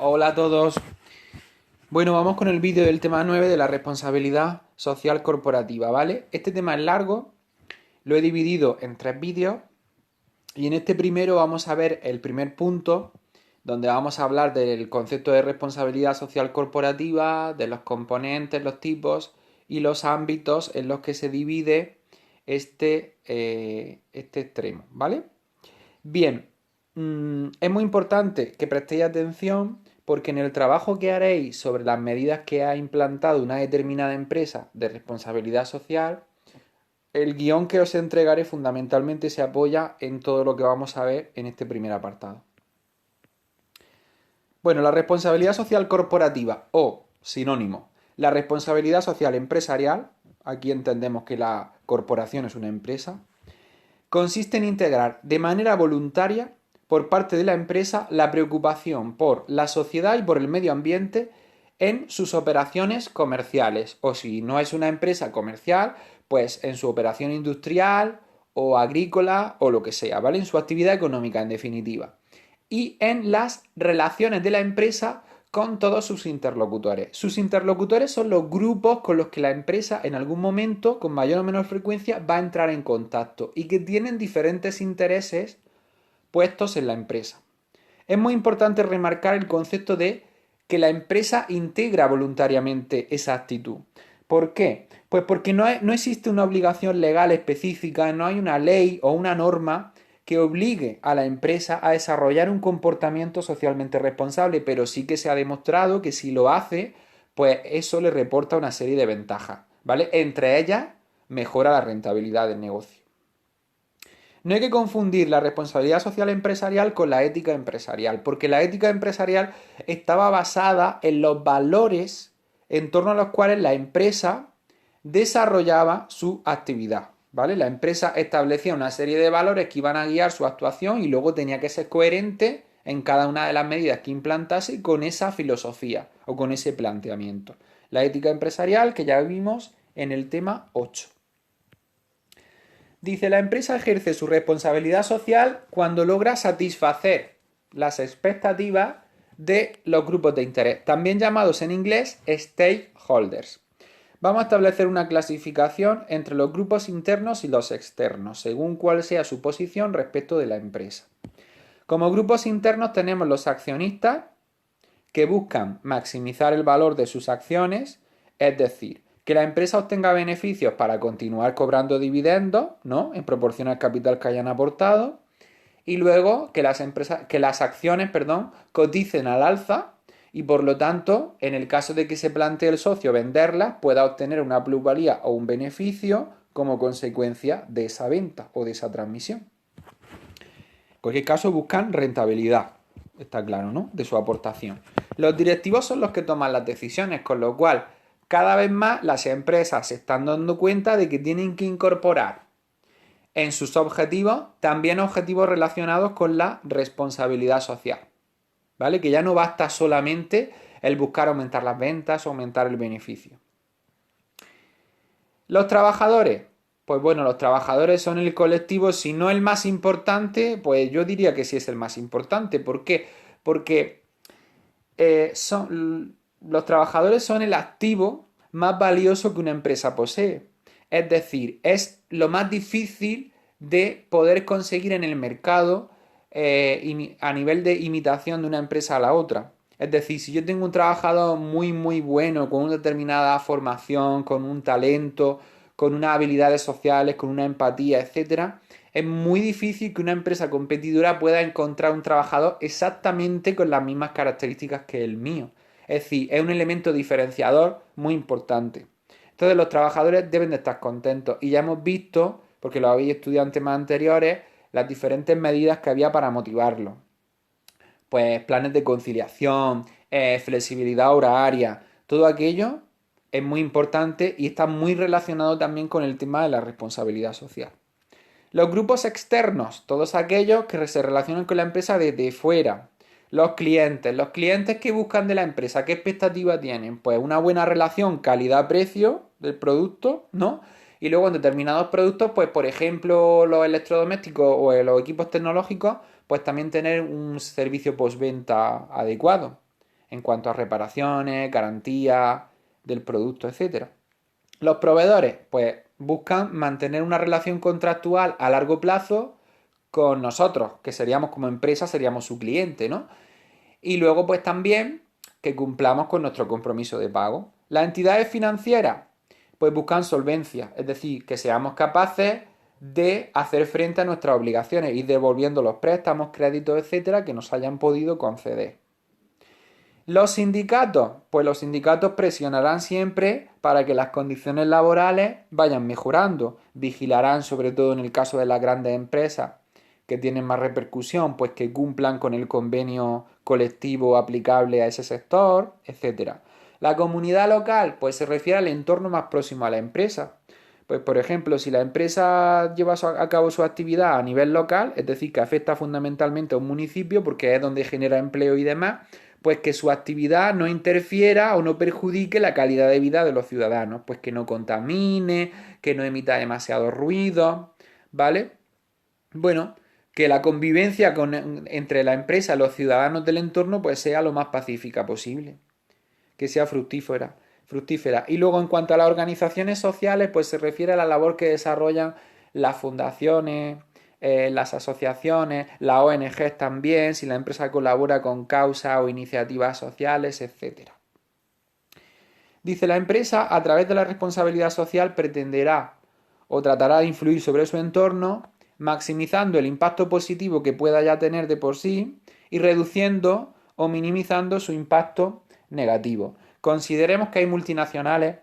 Hola a todos. Bueno, vamos con el vídeo del tema 9 de la responsabilidad social corporativa, ¿vale? Este tema es largo, lo he dividido en 3 vídeos y en este primero vamos a ver el primer punto, donde vamos a hablar del concepto de responsabilidad social corporativa, de los componentes, los tipos y los ámbitos en los que se divide este extremo, ¿vale? Bien, es muy importante que prestéis atención porque en el trabajo que haréis sobre las medidas que ha implantado una determinada empresa de responsabilidad social, el guión que os entregaré fundamentalmente se apoya en todo lo que vamos a ver en este primer apartado. Bueno, la responsabilidad social corporativa o, sinónimo, la responsabilidad social empresarial, aquí entendemos que la corporación es una empresa, consiste en integrar de manera voluntaria por parte de la empresa la preocupación por la sociedad y por el medio ambiente en sus operaciones comerciales, o si no es una empresa comercial, pues en su operación industrial o agrícola o lo que sea, ¿vale? En su actividad económica, en definitiva. Y en las relaciones de la empresa con todos sus interlocutores. Sus interlocutores son los grupos con los que la empresa en algún momento, con mayor o menor frecuencia, va a entrar en contacto y que tienen diferentes intereses puestos en la empresa. Es muy importante remarcar el concepto de que la empresa integra voluntariamente esa actitud. ¿Por qué? Pues porque no existe una obligación legal específica, no hay una ley o una norma que obligue a la empresa a desarrollar un comportamiento socialmente responsable, pero sí que se ha demostrado que si lo hace, pues eso le reporta una serie de ventajas, ¿vale? Entre ellas, mejora la rentabilidad del negocio. No hay que confundir la responsabilidad social empresarial con la ética empresarial, porque la ética empresarial estaba basada en los valores en torno a los cuales la empresa desarrollaba su actividad, ¿vale? La empresa establecía una serie de valores que iban a guiar su actuación y luego tenía que ser coherente en cada una de las medidas que implantase con esa filosofía o con ese planteamiento. La ética empresarial que ya vimos en el tema 8. Dice, la empresa ejerce su responsabilidad social cuando logra satisfacer las expectativas de los grupos de interés, también llamados en inglés stakeholders. Vamos a establecer una clasificación entre los grupos internos y los externos, según cuál sea su posición respecto de la empresa. Como grupos internos tenemos los accionistas, que buscan maximizar el valor de sus acciones, es decir, que la empresa obtenga beneficios para continuar cobrando dividendos, ¿no? En proporción al capital que hayan aportado, y luego que las acciones, coticen al alza y por lo tanto, en el caso de que se plantee el socio venderlas, pueda obtener una plusvalía o un beneficio como consecuencia de esa venta o de esa transmisión. En cualquier caso, buscan rentabilidad, está claro, ¿no? De su aportación. Los directivos son los que toman las decisiones, con lo cual cada vez más las empresas se están dando cuenta de que tienen que incorporar en sus objetivos también objetivos relacionados con la responsabilidad social, ¿vale? Que ya no basta solamente el buscar aumentar las ventas o aumentar el beneficio. Los trabajadores, pues bueno, los trabajadores son el colectivo, si no el más importante, pues yo diría que sí es el más importante. ¿Por qué? Porque los trabajadores son el activo más valioso que una empresa posee. Es decir, es lo más difícil de poder conseguir en el mercado a nivel de imitación de una empresa a la otra. Es decir, si yo tengo un trabajador muy bueno, con una determinada formación, con un talento, con unas habilidades sociales, con una empatía, etcétera, es muy difícil que una empresa competidora pueda encontrar un trabajador exactamente con las mismas características que el mío. Es decir, es un elemento diferenciador muy importante. Entonces los trabajadores deben de estar contentos y ya hemos visto, porque lo habéis estudiado en temas anteriores, las diferentes medidas que había para motivarlo. Pues planes de conciliación, flexibilidad horaria, todo aquello es muy importante y está muy relacionado también con el tema de la responsabilidad social. Los grupos externos, todos aquellos que se relacionan con la empresa desde fuera. Los clientes que buscan de la empresa, ¿qué expectativa tienen? Pues una buena relación calidad-precio del producto, ¿no? Y luego en determinados productos, pues por ejemplo los electrodomésticos o los equipos tecnológicos, pues también tener un servicio postventa adecuado. en cuanto a reparaciones, garantía del producto, etcétera. Los proveedores, pues buscan mantener una relación contractual a largo plazo con nosotros, que seríamos como empresa, seríamos su cliente, ¿no? Y luego, pues también que cumplamos con nuestro compromiso de pago. Las entidades financieras, pues buscan solvencia, es decir, que seamos capaces de hacer frente a nuestras obligaciones, y devolviendo los préstamos, créditos, etcétera, que nos hayan podido conceder. Los sindicatos, pues los sindicatos presionarán siempre para que las condiciones laborales vayan mejorando, vigilarán sobre todo en el caso de las grandes empresas que tienen más repercusión, pues que cumplan con el convenio colectivo aplicable a ese sector, etcétera. La comunidad local, pues se refiere al entorno más próximo a la empresa. Pues por ejemplo, si la empresa lleva a cabo su actividad a nivel local, es decir, que afecta fundamentalmente a un municipio porque es donde genera empleo y demás, pues que su actividad no interfiera o no perjudique la calidad de vida de los ciudadanos, pues que no contamine, que no emita demasiado ruido, ¿vale? Bueno, que la convivencia entre la empresa y los ciudadanos del entorno pues sea lo más pacífica posible, que sea fructífera. Y luego en cuanto a las organizaciones sociales, pues se refiere a la labor que desarrollan las fundaciones, las asociaciones, las ONGs también, si la empresa colabora con causas o iniciativas sociales, etcétera. Dice, la empresa a través de la responsabilidad social pretenderá o tratará de influir sobre su entorno, maximizando el impacto positivo que pueda ya tener de por sí y reduciendo o minimizando su impacto negativo. Consideremos que hay multinacionales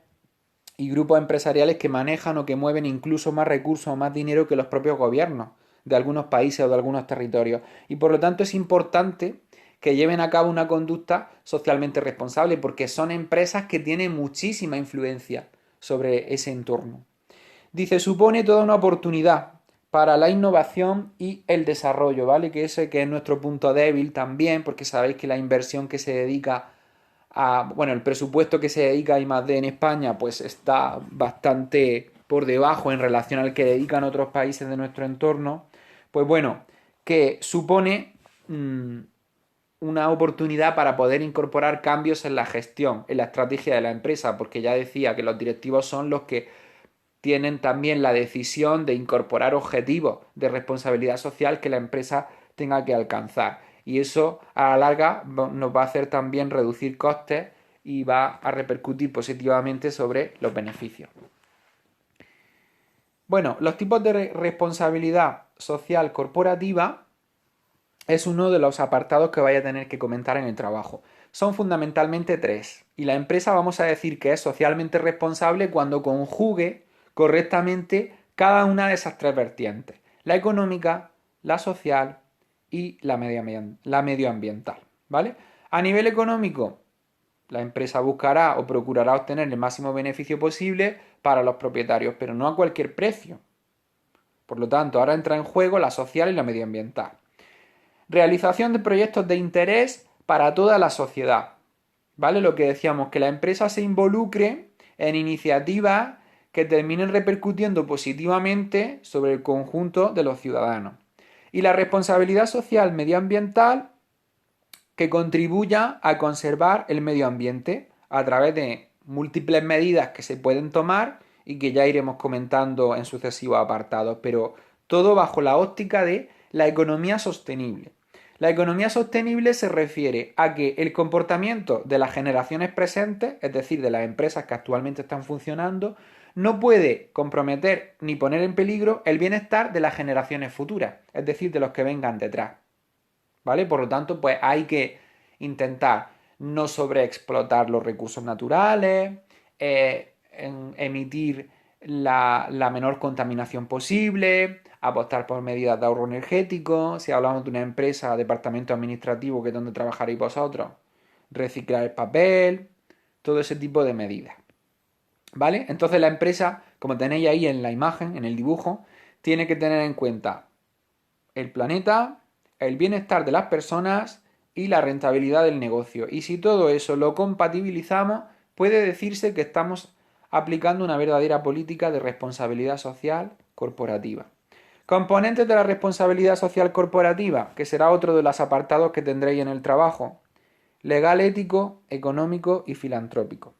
y grupos empresariales que manejan o que mueven incluso más recursos o más dinero que los propios gobiernos de algunos países o de algunos territorios. Y por lo tanto es importante que lleven a cabo una conducta socialmente responsable, porque son empresas que tienen muchísima influencia sobre ese entorno. Dice, supone toda una oportunidad para la innovación y el desarrollo, ¿vale? Que ese que es nuestro punto débil también, porque sabéis que la inversión que se dedica bueno, el presupuesto que se dedica a I+D en España pues está bastante por debajo en relación al que dedican otros países de nuestro entorno. Pues bueno, que supone una oportunidad para poder incorporar cambios en la gestión, en la estrategia de la empresa, porque ya decía que los directivos son los que tienen también la decisión de incorporar objetivos de responsabilidad social que la empresa tenga que alcanzar. Y eso a la larga nos va a hacer también reducir costes y va a repercutir positivamente sobre los beneficios. Bueno, los tipos de responsabilidad social corporativa es uno de los apartados que vaya a tener que comentar en el trabajo. Son fundamentalmente tres. Y la empresa vamos a decir que es socialmente responsable cuando conjugue correctamente cada una de esas tres vertientes. La económica, la social y la medioambiental. ¿Vale? A nivel económico, la empresa buscará o procurará obtener el máximo beneficio posible para los propietarios, pero no a cualquier precio. Por lo tanto, ahora entra en juego la social y la medioambiental. Realización de proyectos de interés para toda la sociedad. ¿Vale? Lo que decíamos, que la empresa se involucre en iniciativas que terminen repercutiendo positivamente sobre el conjunto de los ciudadanos. Y la responsabilidad social medioambiental, que contribuya a conservar el medio ambiente a través de múltiples medidas que se pueden tomar y que ya iremos comentando en sucesivos apartados, pero todo bajo la óptica de la economía sostenible. La economía sostenible se refiere a que el comportamiento de las generaciones presentes, es decir, de las empresas que actualmente están funcionando, no puede comprometer ni poner en peligro el bienestar de las generaciones futuras, es decir, de los que vengan detrás. ¿Vale? Por lo tanto, pues hay que intentar no sobreexplotar los recursos naturales, emitir la menor contaminación posible, apostar por medidas de ahorro energético. Si hablamos de una empresa, departamento administrativo, que es donde trabajaréis vosotros, reciclar el papel, todo ese tipo de medidas. ¿Vale? Entonces la empresa, como tenéis ahí en la imagen, en el dibujo, tiene que tener en cuenta el planeta, el bienestar de las personas y la rentabilidad del negocio. Y si todo eso lo compatibilizamos, puede decirse que estamos aplicando una verdadera política de responsabilidad social corporativa. Componentes de la responsabilidad social corporativa, que será otro de los apartados que tendréis en el trabajo. legal, ético, económico y filantrópico.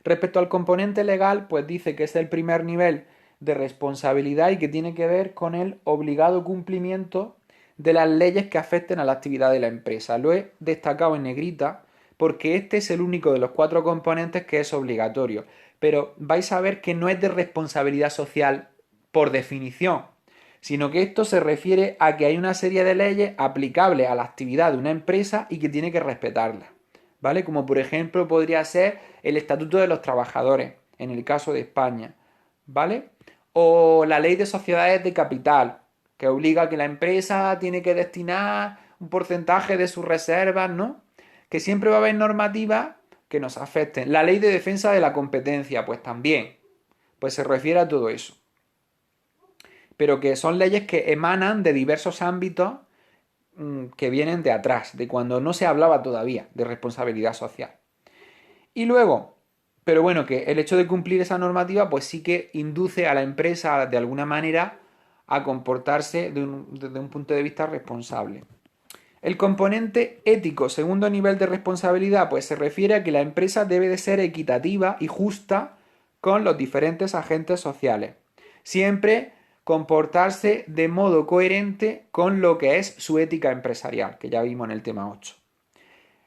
Respecto al componente legal, pues dice que es el primer nivel de responsabilidad y que tiene que ver con el obligado cumplimiento de las leyes que afecten a la actividad de la empresa. Lo he destacado en negrita porque este es el único de los 4 componentes que es obligatorio. Pero vais a ver que no es de responsabilidad social por definición, sino que esto se refiere a que hay una serie de leyes aplicables a la actividad de una empresa y que tiene que respetarlas, ¿vale? Como por ejemplo podría ser el Estatuto de los Trabajadores, en el caso de España, ¿vale? O la Ley de Sociedades de Capital, que obliga a que la empresa tiene que destinar un porcentaje de sus reservas, ¿no? Que siempre va a haber normativas que nos afecten. La Ley de Defensa de la Competencia, pues también, pues se refiere a todo eso. Pero que son leyes que emanan de diversos ámbitos que vienen de atrás, de cuando no se hablaba todavía de responsabilidad social. Y luego, pero bueno, que el hecho de cumplir esa normativa pues sí que induce a la empresa de alguna manera a comportarse desde un punto de vista responsable. El componente ético, segundo nivel de responsabilidad, pues se refiere a que la empresa debe de ser equitativa y justa con los diferentes agentes sociales. Siempre comportarse de modo coherente con lo que es su ética empresarial, que ya vimos en el tema 8.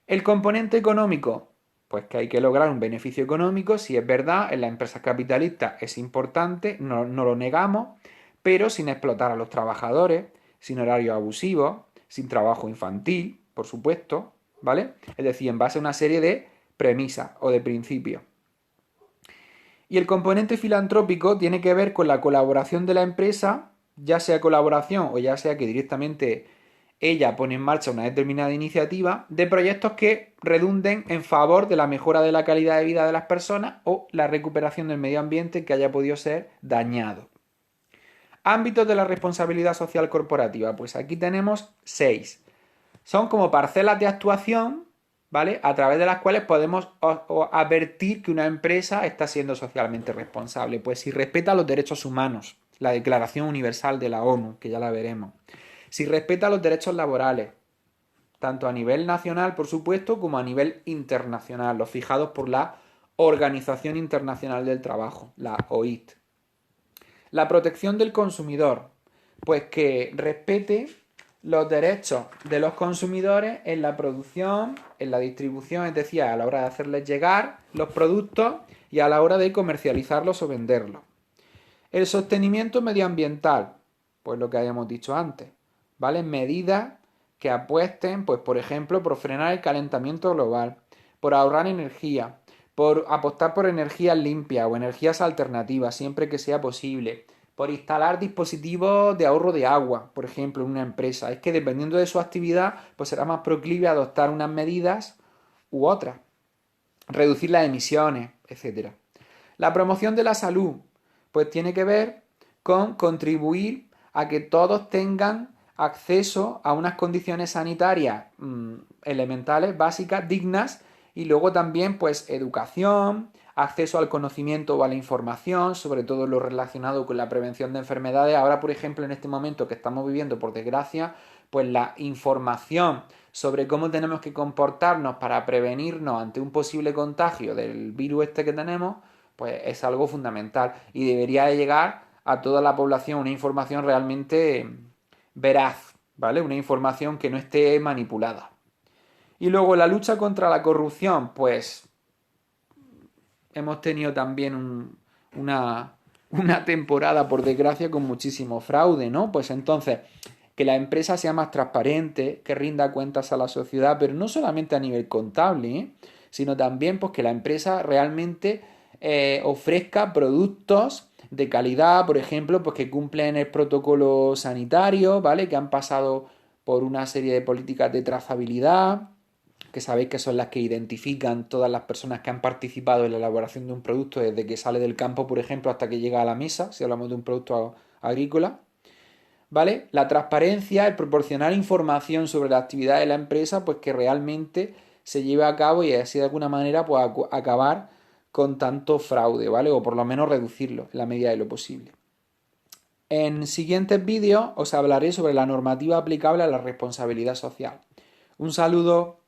El componente económico, pues que hay que lograr un beneficio económico, si es verdad, en las empresas capitalistas es importante, no lo negamos, pero sin explotar a los trabajadores, sin horarios abusivos, sin trabajo infantil, por supuesto, ¿vale? Es decir, en base a una serie de premisas o de principios. Y el componente filantrópico tiene que ver con la colaboración de la empresa, ya sea colaboración o ya sea que directamente ella pone en marcha una determinada iniciativa de proyectos que redunden en favor de la mejora de la calidad de vida de las personas o la recuperación del medio ambiente que haya podido ser dañado. Ámbitos de la responsabilidad social corporativa. Pues aquí tenemos 6. Son como parcelas de actuación, ¿vale? A través de las cuales podemos advertir que una empresa está siendo socialmente responsable. Pues si respeta los derechos humanos, la Declaración Universal de la ONU, que ya la veremos. Si respeta los derechos laborales, tanto a nivel nacional, por supuesto, como a nivel internacional, los fijados por la Organización Internacional del Trabajo, la OIT. La protección del consumidor, pues que respete los derechos de los consumidores en la producción, en la distribución, es decir, a la hora de hacerles llegar los productos y a la hora de comercializarlos o venderlos. El sostenimiento medioambiental, pues lo que habíamos dicho antes, ¿vale? Medidas que apuesten, pues por ejemplo, por frenar el calentamiento global, por ahorrar energía, por apostar por energías limpias o energías alternativas siempre que sea posible, por instalar dispositivos de ahorro de agua, por ejemplo, en una empresa. Es que dependiendo de su actividad, pues será más proclive a adoptar unas medidas u otras. Reducir las emisiones, etc. La promoción de la salud, pues tiene que ver con contribuir a que todos tengan acceso a unas condiciones sanitarias elementales, básicas, dignas, y luego también pues educación, acceso al conocimiento o a la información, sobre todo lo relacionado con la prevención de enfermedades. Ahora, por ejemplo, en este momento que estamos viviendo, por desgracia, pues la información sobre cómo tenemos que comportarnos para prevenirnos ante un posible contagio del virus este que tenemos, pues es algo fundamental y debería de llegar a toda la población una información realmente veraz, ¿vale? Una información que no esté manipulada. Y luego la lucha contra la corrupción, pues hemos tenido también una temporada, por desgracia, con muchísimo fraude, ¿no? Pues entonces, que la empresa sea más transparente, que rinda cuentas a la sociedad, pero no solamente a nivel contable, sino también pues, que la empresa realmente ofrezca productos de calidad, por ejemplo, pues que cumplen el protocolo sanitario, ¿vale? Que han pasado por una serie de políticas de trazabilidad, que sabéis que son las que identifican todas las personas que han participado en la elaboración de un producto desde que sale del campo, por ejemplo, hasta que llega a la mesa, si hablamos de un producto agrícola. ¿Vale? La transparencia, el proporcionar información sobre la actividad de la empresa, pues que realmente se lleve a cabo y así de alguna manera pues acabar con tanto fraude, ¿vale? O por lo menos reducirlo en la medida de lo posible. En siguientes vídeos os hablaré sobre la normativa aplicable a la responsabilidad social. Un saludo.